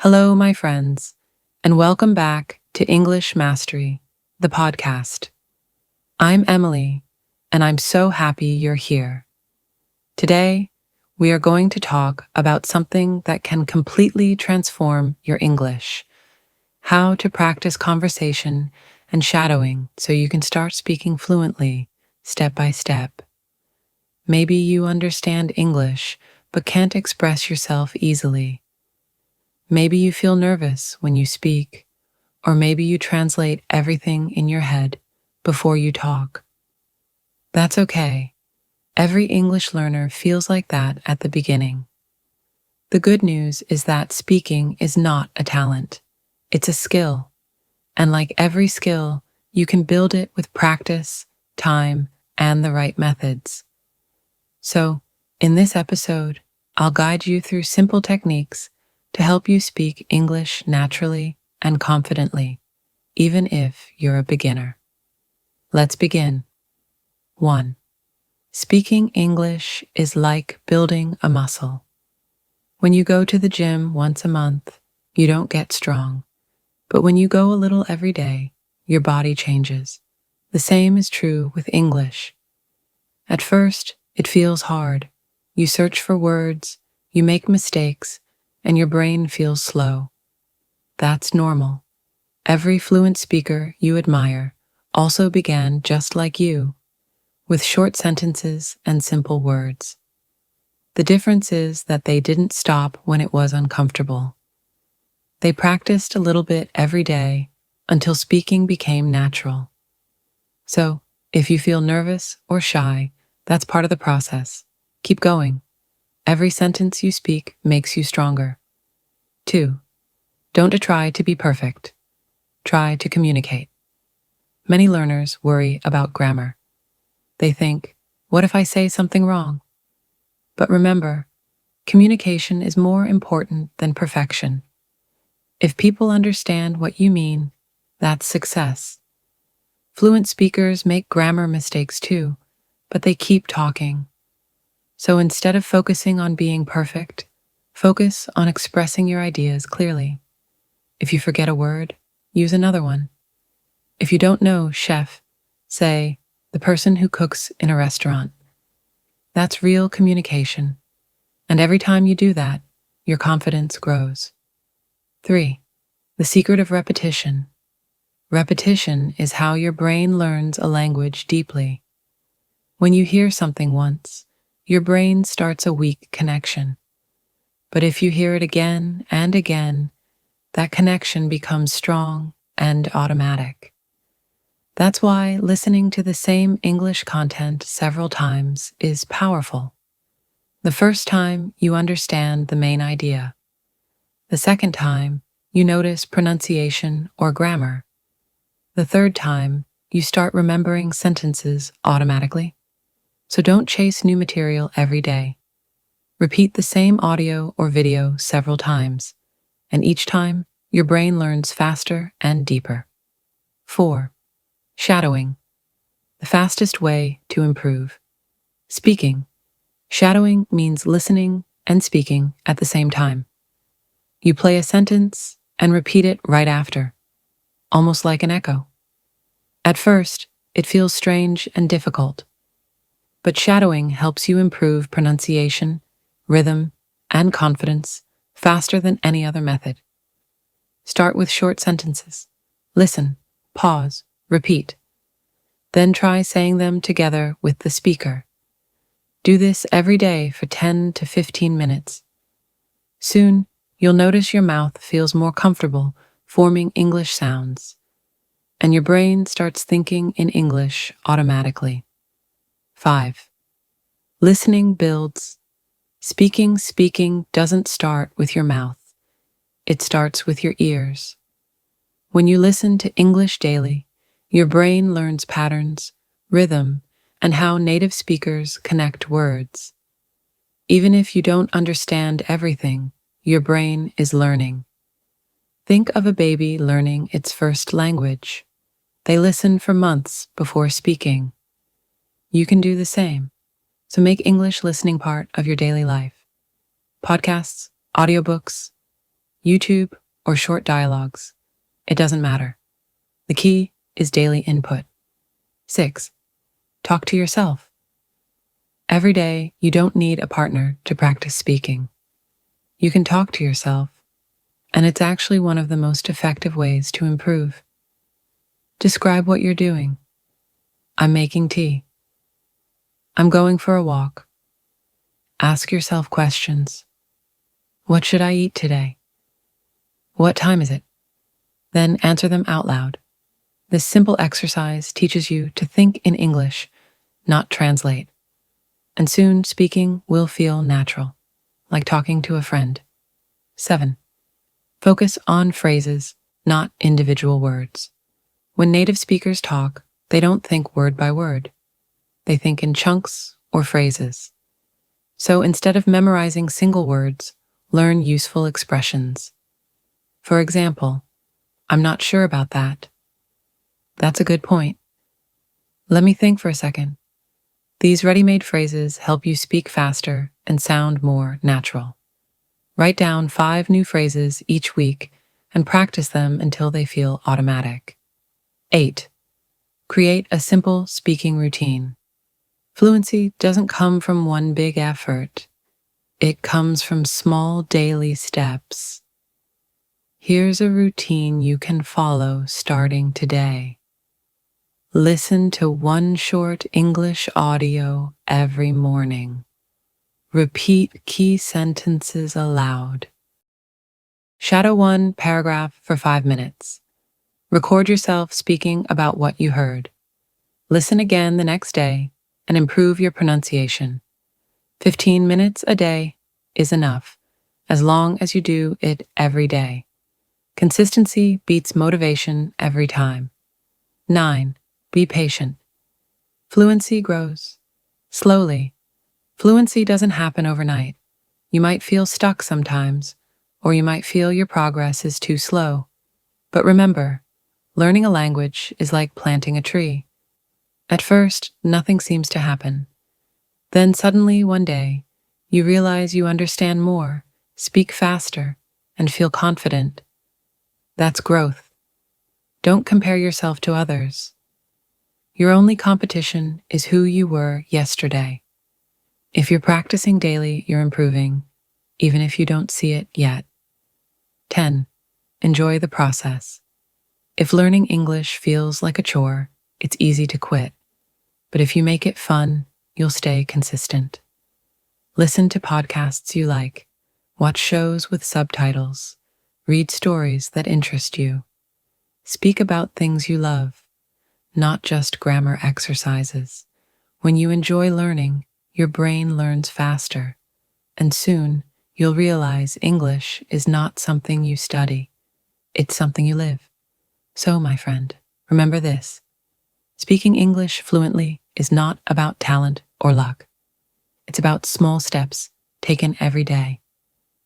Hello, my friends, and welcome back to English Mastery, the podcast. I'm Emily, and I'm so happy you're here. Today, we are going to talk about something that can completely transform your English: how to practice conversation and shadowing so you can start speaking fluently, step by step. Maybe you understand English, but can't express yourself easily. Maybe you feel nervous when you speak, or maybe you translate everything in your head before you talk. That's okay. Every English learner feels like that at the beginning. The good news is that speaking is not a talent. It's a skill. And like every skill, you can build it with practice, time, and the right methods. So, in this episode, I'll guide you through simple techniques to help you speak English naturally and confidently, even if you're a beginner. Let's begin. 1. Speaking English is like building a muscle. When you go to the gym once a month, you don't get strong. But when you go a little every day, your body changes. The same is true with English. At first, it feels hard. You search for words, you make mistakes, and your brain feels slow. That's normal. Every fluent speaker you admire also began just like you, with short sentences and simple words. The difference is that they didn't stop when it was uncomfortable. They practiced a little bit every day until speaking became natural. So, if you feel nervous or shy, that's part of the process. Keep going. Every sentence you speak makes you stronger. 2. Don't try to be perfect. Try to communicate. Many learners worry about grammar. They think, what if I say something wrong? But remember, communication is more important than perfection. If people understand what you mean, that's success. Fluent speakers make grammar mistakes too, but they keep talking. So instead of focusing on being perfect, focus on expressing your ideas clearly. If you forget a word, use another one. If you don't know chef, say the person who cooks in a restaurant. That's real communication. And every time you do that, your confidence grows. 3. The secret of repetition. Repetition is how your brain learns a language deeply. When you hear something once, your brain starts a weak connection. But if you hear it again and again, that connection becomes strong and automatic. That's why listening to the same English content several times is powerful. The first time, you understand the main idea. The second time, you notice pronunciation or grammar. The third time, you start remembering sentences automatically. So don't chase new material every day. Repeat the same audio or video several times, and each time, your brain learns faster and deeper. 4. Shadowing. The fastest way to improve. Speaking. Shadowing means listening and speaking at the same time. You play a sentence and repeat it right after, almost like an echo. At first, it feels strange and difficult. But shadowing helps you improve pronunciation, rhythm, and confidence faster than any other method. Start with short sentences. Listen, pause, repeat. Then try saying them together with the speaker. Do this every day for 10 to 15 minutes. Soon, you'll notice your mouth feels more comfortable forming English sounds, and your brain starts thinking in English automatically. 5. Listening builds. Speaking doesn't start with your mouth. It starts with your ears. When you listen to English daily, your brain learns patterns, rhythm, and how native speakers connect words. Even if you don't understand everything, your brain is learning. Think of a baby learning its first language. They listen for months before speaking. You can do the same. So make English listening part of your daily life. Podcasts, audiobooks, YouTube, or short dialogues. It doesn't matter. The key is daily input. 6. Talk to yourself. Every day, you don't need a partner to practice speaking. You can talk to yourself, and it's actually one of the most effective ways to improve. Describe what you're doing. I'm making tea. I'm going for a walk. Ask yourself questions. What should I eat today? What time is it? Then answer them out loud. This simple exercise teaches you to think in English, not translate. And soon speaking will feel natural, like talking to a friend. 7. Focus on phrases, not individual words. When native speakers talk, they don't think word by word. They think in chunks or phrases. So instead of memorizing single words, learn useful expressions. For example, I'm not sure about that. That's a good point. Let me think for a second. These ready-made phrases help you speak faster and sound more natural. Write down 5 new phrases each week and practice them until they feel automatic. 8. Create a simple speaking routine. Fluency doesn't come from one big effort. It comes from small daily steps. Here's a routine you can follow starting today. Listen to one short English audio every morning. Repeat key sentences aloud. Shadow one paragraph for 5 minutes. Record yourself speaking about what you heard. Listen again the next day and improve your pronunciation. 15 minutes a day is enough, as long as you do it every day. Consistency beats motivation every time. 9. Be patient. Fluency grows slowly. Fluency doesn't happen overnight. You might feel stuck sometimes, or you might feel your progress is too slow. But remember, learning a language is like planting a tree. At first, nothing seems to happen. Then suddenly, one day, you realize you understand more, speak faster, and feel confident. That's growth. Don't compare yourself to others. Your only competition is who you were yesterday. If you're practicing daily, you're improving, even if you don't see it yet. 10. Enjoy the process. If learning English feels like a chore, it's easy to quit. But if you make it fun, you'll stay consistent. Listen to podcasts you like, watch shows with subtitles, read stories that interest you. Speak about things you love, not just grammar exercises. When you enjoy learning, your brain learns faster, and soon you'll realize English is not something you study, it's something you live. So, my friend, remember this. Speaking English fluently is not about talent or luck. It's about small steps taken every day.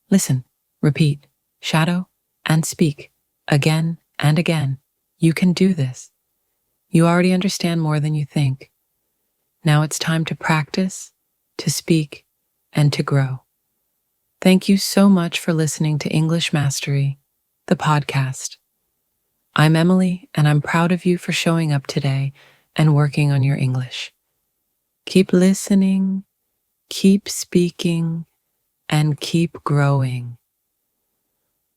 Listen, repeat, shadow, and speak again and again. You can do this. You already understand more than you think. Now it's time to practice, to speak, and to grow. Thank you so much for listening to English Mastery, the podcast. I'm Emily, and I'm proud of you for showing up today and working on your English. Keep listening, keep speaking, and keep growing.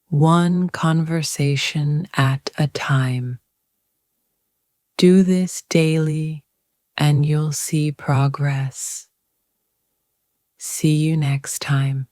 One conversation at a time. Do this daily, and you'll see progress. See you next time.